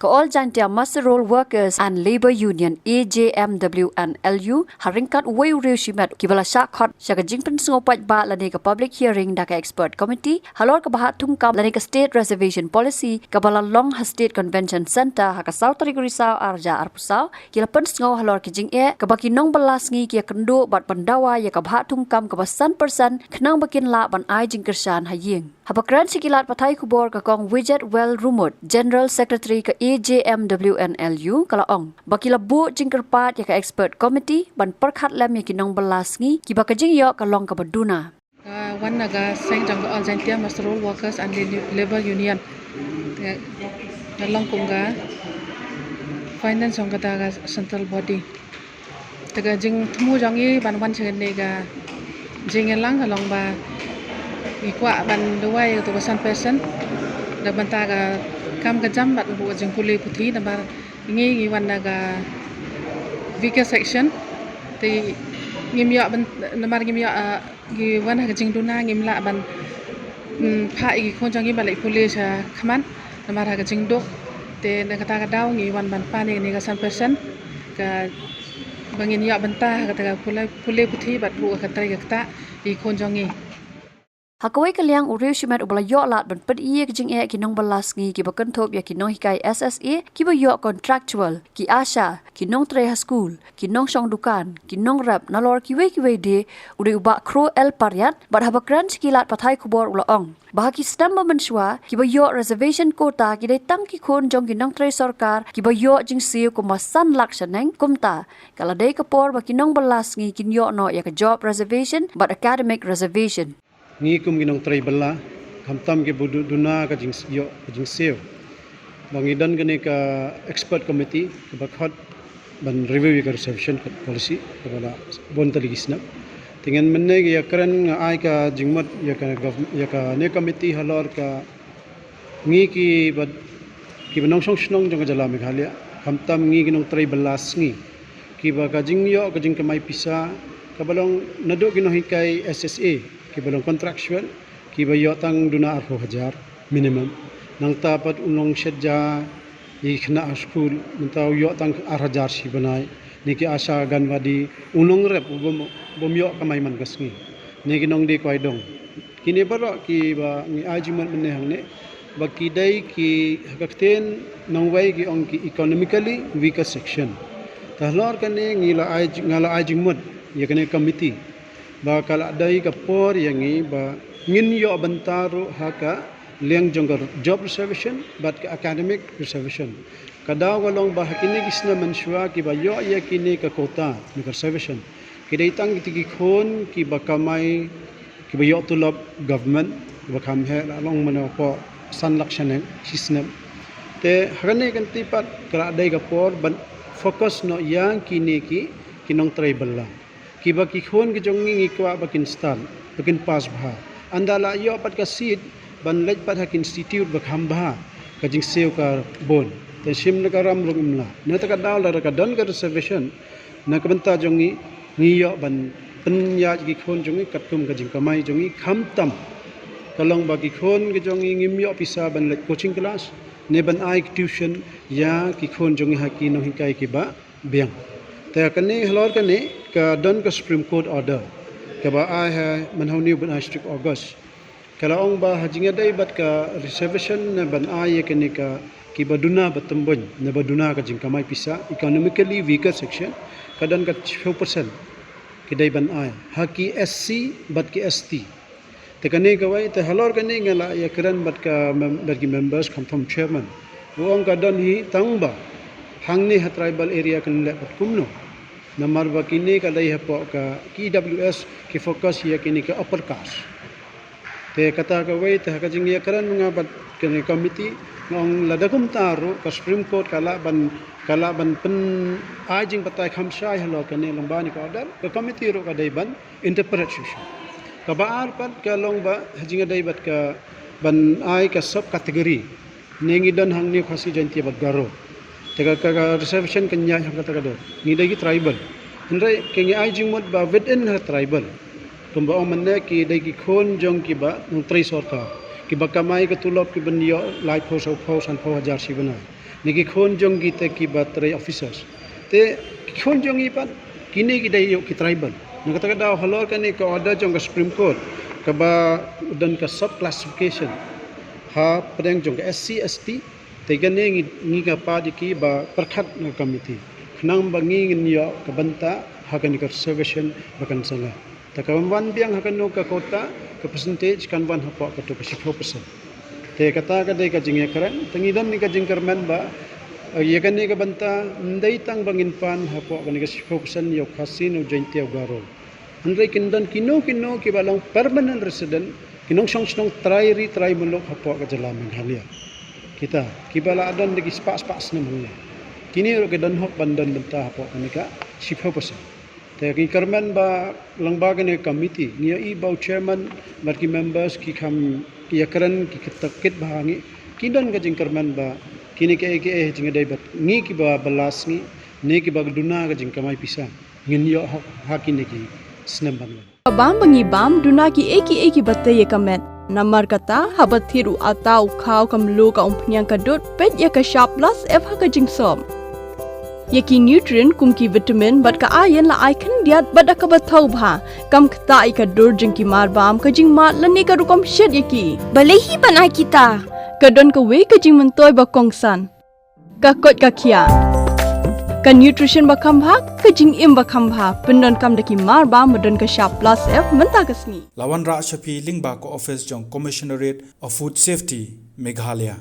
Ka all jantia Master Roll Workers and Labor Union AJMW and LU haringkat way shimat kibala shakhot shaka jingpen sngopat ba lani ka public hearing da ka expert committee halor ka bahat tungkam lani ka state reservation policy kabala long state convention center ha ka South Rigurisa arja arpusau kila pen sngo halor ki jing e ka baki nong balas ngi ki kendo bat pandawa ya ka bahat tungkam ka basan persen khnang bakin la ban ai jing kersan haying habakran sikilat pathai kubor ka kong Widget Well Rumut General Secretary ka AJMW and LU kala ong bakila bu jingkerpat ya ka expert committee ban perkhat lam ya kinong balas ngi ki bakajing yo ka long ka baduna wan naga seng jang all jantia Master Roll Workers and Labor Union long kunga finance ong kata central body taga jing thmu jangi ban wan chen ne ga jing elang kalong ba ikwa ban duai to basan person da banta ga kam ka jam bat bu jing puli puthi da ba ngi wan naga vika section ti ngim ya ban namar ngim ya gi wan ha jing duna ngim la ban pha i khon jangi balai police khaman namar ha jing dok te na kata ka daw ngi wan ban pa ni ga san person ka bangin ya banta kata puli puthi bat bu ka tai ka ta i khon jangi Hakawai kaliang uriu shimat ubala yo lat ban ped iye kijing e kinong balas ngi ki bakan thop ya kinong hikai SSA ki ba yo contractual ki asha kinong treha school kinong shong dukan kinong rap nalor ki we de uri uba kro el paryat bar habakran skilat pathai kubor ula ong bahaki stam menswa ki ba yo reservation quota ki dai tang ki khon jong kinong tre sarkar ki ba yo jing siu ko masan lakshaneng kumta kala dei kapor ba kinong balas ngi kin yo no ya ka job reservation but academic reservation ngi kum ginong tribal kamtam ke budu duna ka jing seo bangidan gane ka expert committee ke bakhat ban review ka reservation policy kabala bon taligisna tingen menne ya kran ai ka jingmat ya ka ne committee halor ka ngi ki banong song snong jong jala meghalaya kamtam ngi ginong tribal las ngi ki ba ka jing yo ka jing kamai pisa kabalong nado ginong hikai SSA ki balong contractual ki bayo tang duna 8,000 minimum nang tapat unong shedja i khna school ntaw yo tang 8,000 si banai niki asa ganwadi unong rep bom yo kamai man kasngi niki nong di kwai dong kini baro ki ba ngi ajiman menne hangne ba ki dai ki hakten nong wai ki ong ki economically weaker section tahlor kane ngala ajimut ya kane committee ba kala dai ka por yangi ba ngin yo bantaro haka leng jongor job reservation but academic reservation kada walong ba hakini gisna manswa ki ba yo ya kini ka kota ni reservation kidai tang ti khon ki ba kamai ki ba yo tulab government ba kham he long mano ko san lakshan system te hakane kan tipat kala dai ka por ban focus no yang kini ki kinong tribal la kiba ki khon ki jongi kwa bakin stan bakin pas bha andala yo pat ka seat ban lej pat hak institute bakham bha ka jing seu ka bon te sim na karam lugumla na ta ka dal ka don ka reservation na ka banta jongi ngi yo ban penya ki khon jongi katum ka jing kamai jongi kham tam kalong ba ki khon ki jongi ngim yo pisa ban lej coaching class ne ban ai tuition ya ki khon jongi haki no hikai ki ba biang te kane halor kane ka don ka Supreme Court order ka ba ai ha manhoni ban ai strict August kala ong ba hajinga dai bat ka reservation na ban ai kane ka ki baduna batambon na baduna ka jingkamai pisa economically weaker section ka don ka 12% ki dai ban ai haki SC bat ki ST te kane ka wai te halor kane ngala ya kran bat ka members come chairman wong ka don hi tangba hangni ha tribal area kan le pat kumno namar ba kini ka dai hapo ka KWS ki focus ya kini ka upper caste te kata ka wai te ka jingya karan nga bat kini committee ngong ladakum taro ka Supreme Court kala ban pen ajing patai khamsai halo kane lomba ni ka order ka committee ro ka dai ban interpretation ka baar pat ka long ba hajinga dai bat ka ban ai ka sub category nengi don hangni khasi janti bat garo tega ka reservation kanya yang kata kado ni dagi tribal ndai kengi ai jingmot ba within her tribal tumba ong manne ki dagi khon jong ki ba nung tri sorka ki ba kamai ka tulop ki banyo lai pho so pho san pho hajar si bana niki khon jong kita ki batrai officers te khon jong ipan kini kita yuk ki tribal na kata kada halor kan ni ka order jong ka Supreme Court ka ba dan ka sub classification ha padang jong ka SC ST te gani ngi ka pa di ki ba perkhat na committee khnang bangi ngi yo ka banta ha kan ka reservation bakan sala ta ka wan biang ha kan no ka kota ka percentage kan wan ha pa ka to ka 10%. Te kata ka dai ka jingya karan tangidan ni ka jingkarman ba ya kan ni ka banta ndai tang bangin pan ha po kan ka 10% yo khasin o joint yo garo andai kindan kino ki balang permanent resident kinong song try mulok ha po ka jalaman halia kita kibala adan di spas na mula kini ro ke dan hok bandan banta ha po kan ka 10%. Te ki karman ba lang ba kan committee ni i bau chairman marki members ki kham ki akaran ki takit bahangi kidan ka jingkarman ba kini ke jing dai bat ngi ki ba balas ngi ne ki ba duna ka jing kamai pisa ngin yo ha kini ki snam ban bam bangi bam duna ki eki batte ye kamet namar kata habat thiru atau khau kam lu ka umpnyang ka dot pet ya ka sharp plus f ha ka jing som yaki nutrient kum ki vitamin bat ka iron la icon diat bat ka bathau bha kam khta I ka dur jing ki mar bam ka jing ma lani ka rukom shet yaki balehi bana kita ka don ka we ka jing mentoy ba kongsan ka kot ka khia ka nutrition ba kham bha ka jing im ba kham bha pendon kam daki mar bam modon ka sharp plus f menta ka sni Lawan Ra Shafi Lingba ko office jong Commissionerate of Food Safety Meghalaya